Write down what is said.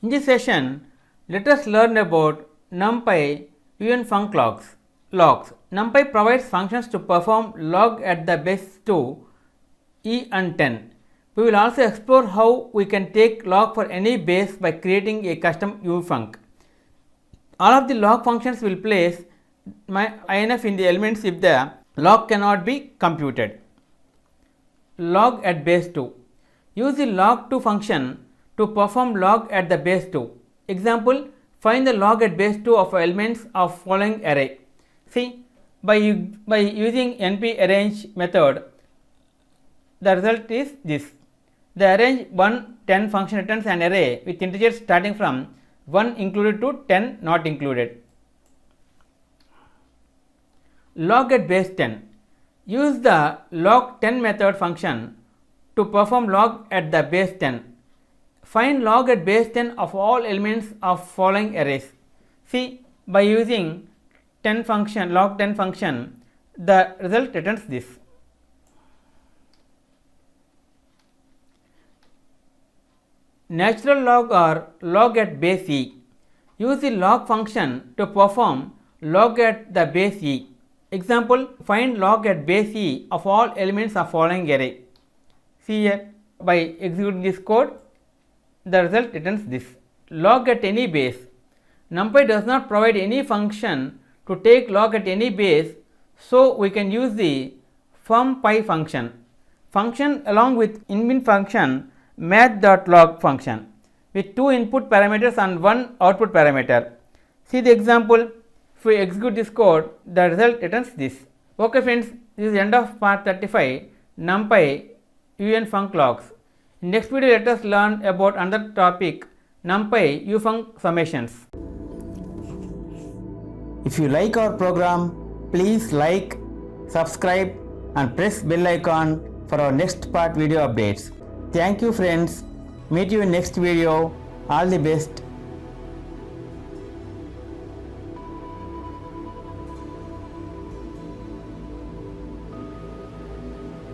In this session, let us learn about NumPy unfunc logs. NumPy provides functions to perform log at the base 2, e and 10. We will also explore how we can take log for any base by creating a custom unfunc. All of the log functions will place my INF in the elements if the log cannot be computed. Log at base 2. Use the log2 function to perform log at the base 2. Example, find the log at base 2 of elements of following array. See, by using np-arrange method, the result is this. The arrange 1 10 function returns an array with integers starting from 1 included to 10 not included. Log at base 10. Use the log10 method function to perform log at the base 10. Find log at base 10 of all elements of following arrays. See, by using log10 function, the result returns this. Natural log or log at base e. Use the log function to perform log at the base e. Example, find log at base e of all elements of following array. See here, by executing this code, the result returns this. Log at any base. NumPy does not provide any function to take log at any base, so we can use the fumpy function along with inmin function math.log function with 2 input parameters and 1 output parameter. See the example. If we execute this code, the result returns this. Okay friends, this is the end of part 35 NumPy unfunc logs. In next video, let us learn about another topic, NumPy unfunc summations. If you like our program, please like, subscribe and press bell icon for our next part video updates. Thank you friends. Meet you in next video. All the best.